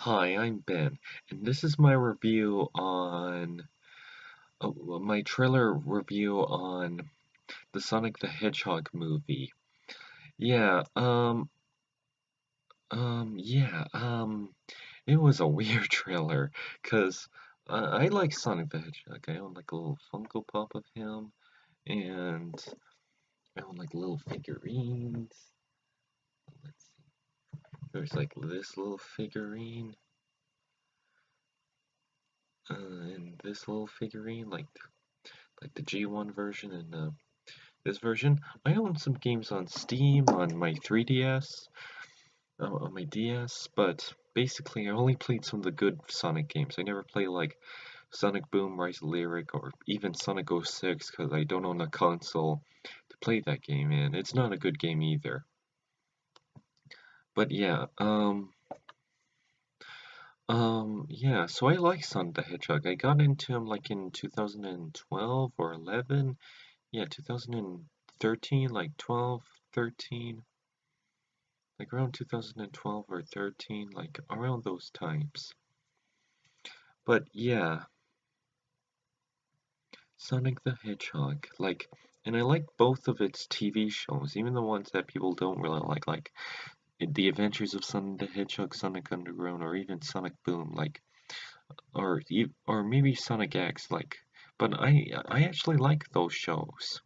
Hi, I'm Ben, and this is my review on my trailer review on the Sonic the Hedgehog movie. Yeah, yeah, it was a weird trailer, 'cause I like Sonic the Hedgehog. I own like a little Funko Pop of him, and I own like little figurines. Let's see. There's like this little figurine, and this little figurine, like the G1 version and this version. I own some games on Steam on my 3DS, on my DS, but basically I only played some of the good Sonic games. I never played like Sonic Boom, Rise of Lyric, or even Sonic 06 because I don't own a console to play that game in. It's not a good game either. But yeah, yeah, so I like Sonic the Hedgehog. I got into him like in 2012 or 11. Yeah, 2013, like 12, 13. Like around 2012 or 13, like around those times. But yeah, Sonic the Hedgehog, and I like both of its TV shows, even the ones that people don't really like The Adventures of Sonic the Hedgehog, Sonic Underground, or even Sonic Boom, or maybe Sonic X, but I actually like those shows.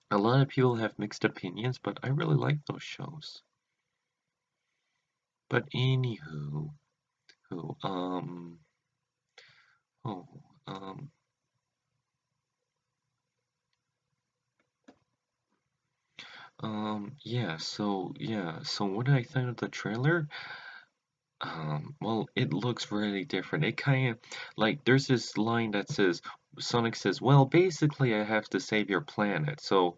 A lot of people have mixed opinions, but I really like those shows. But anywho, who, oh, um, so what did I think of the trailer? Well, it looks really different. It kind of there's this line that says Sonic says, "Well, basically, I have to save your planet." So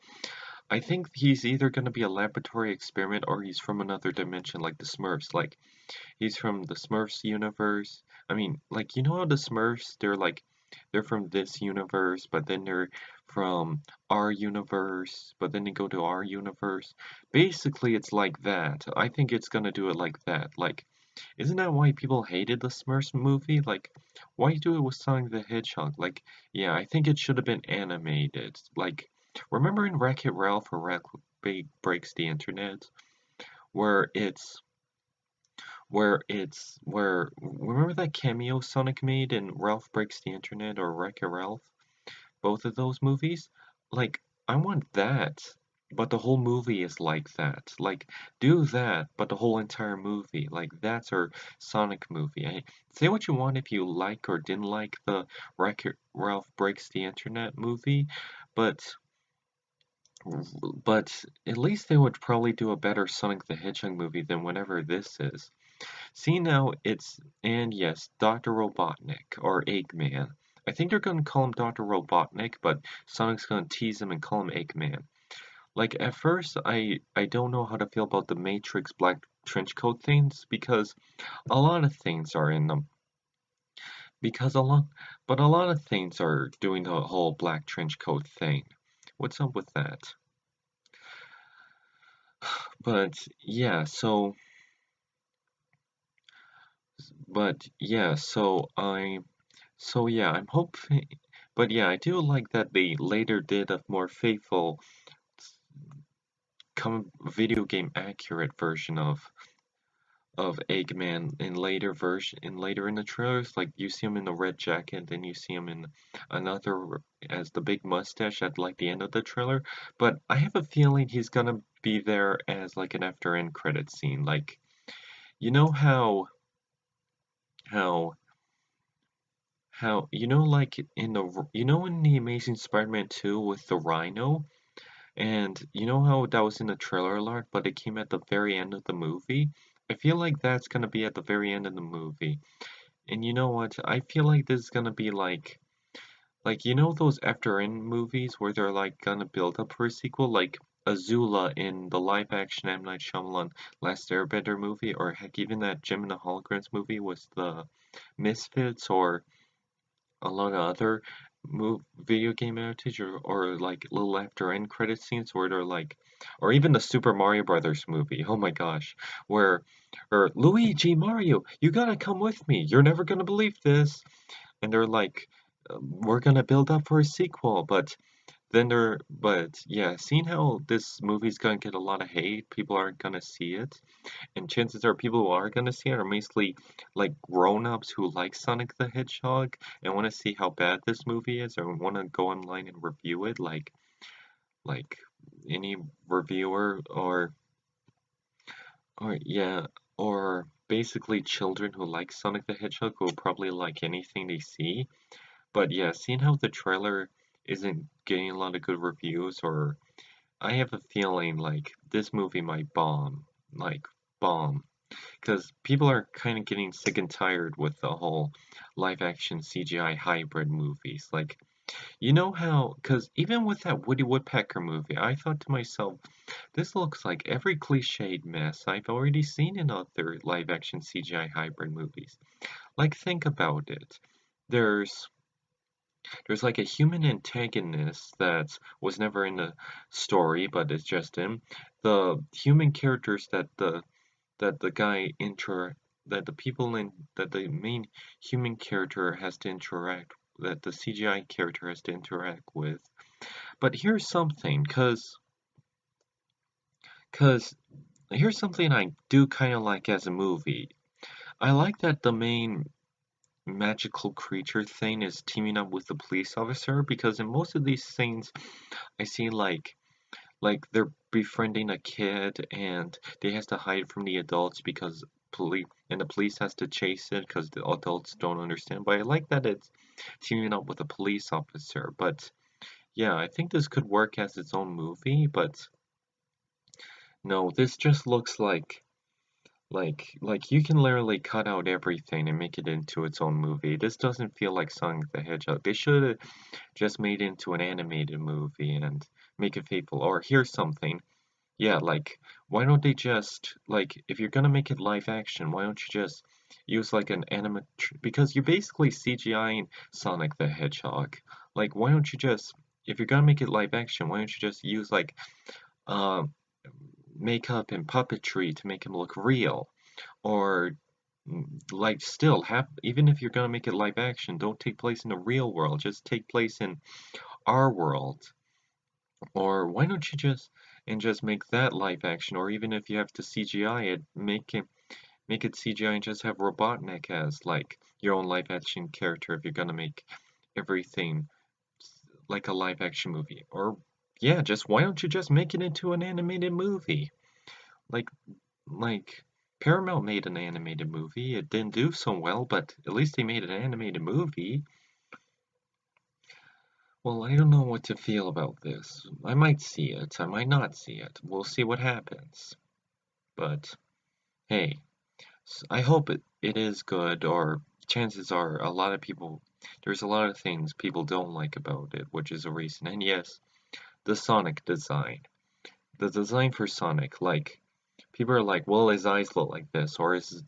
I think he's either going to be a laboratory experiment or he's from another dimension, like the Smurfs. Like he's from the Smurfs universe. I mean, you know how the Smurfs, they're from this universe, but then they're from our universe, but then they go to our universe. Basically, it's like that. I think it's gonna do it like that. Isn't that why people hated the Smurfs movie? Why do it with Sonic the Hedgehog? Yeah, I think it should have been animated. Remember in Wreck-It Ralph or Breaks the Internet, where it's where remember that cameo Sonic made in Ralph Breaks the Internet or Wreck-It Ralph? Both of those movies? I want that, but the whole movie is like that. Do that, but the whole entire movie. That's our Sonic movie. Say what you want if you like or didn't like the Wreck-It Ralph Breaks the Internet movie, but but at least they would probably do a better Sonic the Hedgehog movie than whatever this is. See now, and yes, Dr. Robotnik, or Eggman. I think they're gonna call him Dr. Robotnik, but Sonic's gonna tease him and call him Eggman. At first, I don't know how to feel about the Matrix black trench coat things, because a lot of things are in them. Because a lot of things are doing the whole black trench coat thing. What's up with that? But yeah, so but yeah, so yeah, I'm hoping, but yeah, I do like that they later did a more faithful, video game accurate version of Eggman in the trailers. Like you see him in the red jacket, then you see him in another as the big mustache at the end of the trailer. But I have a feeling he's gonna be there as an after end credit scene. You know how you know in the Amazing Spider-Man 2 with the Rhino, and you know how that was in the trailer alert, but it came at the very end of the movie? I feel like that's gonna be at the very end of the movie. And you know what? I feel like this is gonna be you know those after end movies where they're gonna build up for a sequel, like Azula in the live action M. Night Shyamalan Last Airbender movie, or heck, even that Gem and the Holograms movie was the Misfits, or a lot of other video game outage or like little after end credit scenes where they're like, or even the Super Mario Brothers movie. Oh my gosh, where or Luigi Mario, you gotta come with me. You're never gonna believe this. And they're like, we're gonna build up for a sequel, but yeah, seeing how this movie's gonna get a lot of hate, people aren't gonna see it, and chances are people who are gonna see it are mostly like grown-ups who like Sonic the Hedgehog and want to see how bad this movie is or want to go online and review it like any reviewer or yeah, or basically children who like Sonic the Hedgehog who will probably like anything they see. But yeah, seeing how the trailer isn't getting a lot of good reviews, or I have a feeling like this movie might bomb, like bomb, because people are kind of getting sick and tired with the whole live action CGI hybrid movies. Like, you know how, because even with that Woody Woodpecker movie, I thought to myself, this looks like every cliched mess I've already seen in other live action CGI hybrid movies. Like, think about it. There's there's like a human antagonist that was never in the story, but it's just him. The human characters that the guy inter that the people in that the main human character has to interact that the CGI character has to interact with. But here's something, cause here's something I do kind of like as a movie. I like that the main magical creature thing is teaming up with the police officer because in most of these scenes I see like they're befriending a kid and they has to hide from the adults because the police has to chase it because the adults don't understand. But I like that it's teaming up with a police officer. But yeah, I think this could work as its own movie. But no, this just looks like you can literally cut out everything and make it into its own movie. This doesn't feel like Sonic the Hedgehog. They should have just made it into an animated movie and make it faithful. Or here's something. Yeah, like, why don't they just, like, if you're gonna make it live action, why don't you just use, like, an because you're basically CGIing Sonic the Hedgehog. Like, why don't you just, if you're gonna make it live action, why don't you just use, like, um, makeup and puppetry to make him look real? Or, like, still, have, even if you're gonna make it live action, don't take place in the real world, just take place in our world. Or why don't you just make that live action? Or even if you have to CGI it, make it CGI and just have Robotnik as like your own live action character if you're gonna make everything like a live action movie. Or yeah, just why don't you just make it into an animated movie? Like like Paramount made an animated movie. It didn't do so well, but at least they made an animated movie. Well, I don't know what to feel about this. I might see it, I might not see it. We'll see what happens. But hey, I hope it is good, or chances are a lot of people, there's a lot of things people don't like about it, which is a reason. And yes, the Sonic design. The design for Sonic, like, people are like, well, his eyes look like this, or his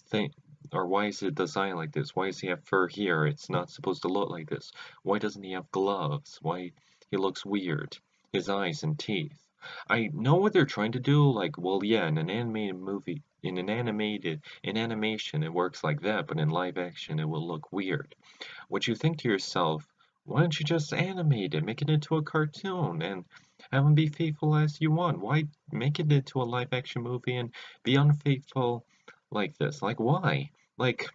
thing, or why is it designed like this? Why does he have fur here? It's not supposed to look like this. Why doesn't he have gloves? Why he looks weird? His eyes and teeth. I know what they're trying to do, like, well, yeah, in an animated movie, in animation, it works like that, but in live action, it will look weird. What you think to yourself, why don't you just animate it, make it into a cartoon, and have them be faithful as you want? Why make it into a live action movie and be unfaithful like this? Like, why? Like,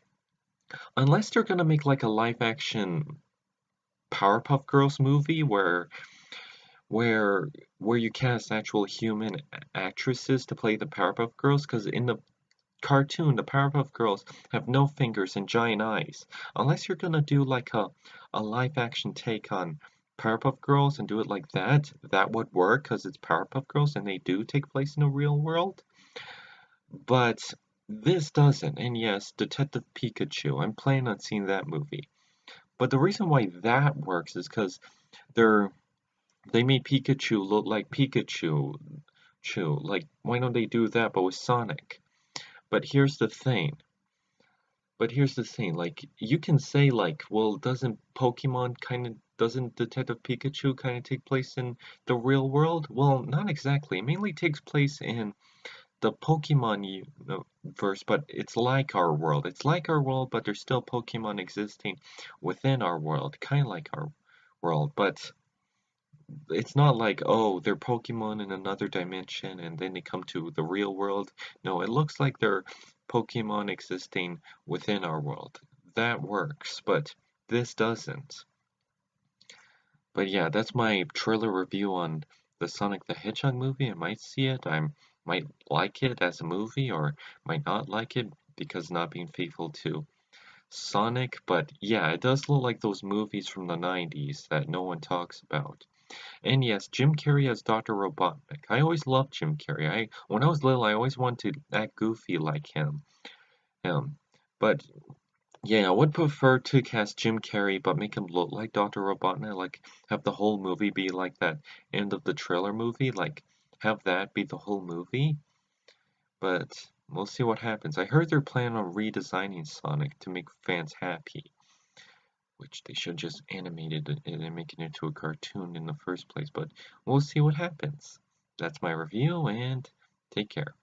unless they're gonna make like a live action Powerpuff Girls movie where where you cast actual human actresses to play the Powerpuff Girls, because in the cartoon, the Powerpuff Girls have no fingers and giant eyes. Unless you're gonna do like a live action take on Powerpuff Girls and do it like that, that would work because it's Powerpuff Girls and they do take place in the real world. But this doesn't. And yes, Detective Pikachu, I'm planning on seeing that movie. But the reason why that works is because they're they made Pikachu look like Pikachu. Like, why don't they do that but with Sonic? But here's the thing. But here's the thing, like you can say like, well, doesn't Detective Pikachu kind of take place in the real world? Well, not exactly. It mainly takes place in the Pokemon verse, but it's like our world. It's like our world, but there's still Pokemon existing within our world, kind of like our world. But it's not like, oh, they're Pokemon in another dimension and then they come to the real world. No, it looks like they're Pokemon existing within our world. That works, but this doesn't. But yeah, that's my trailer review on the Sonic the Hedgehog movie. I might see it. I might like it as a movie or might not like it because not being faithful to Sonic. But yeah, it does look like those movies from the 90s that no one talks about. And yes, Jim Carrey as Dr. Robotnik. I always loved Jim Carrey. When I was little, I always wanted to act goofy like him. Um, but yeah, I would prefer to cast Jim Carrey, but make him look like Dr. Robotnik. Like have the whole movie be like that end of the trailer movie. Like have that be the whole movie. But we'll see what happens. I heard they're planning on redesigning Sonic to make fans happy, which they should just animated it and make it into a cartoon in the first place. But we'll see what happens. That's my review, and take care.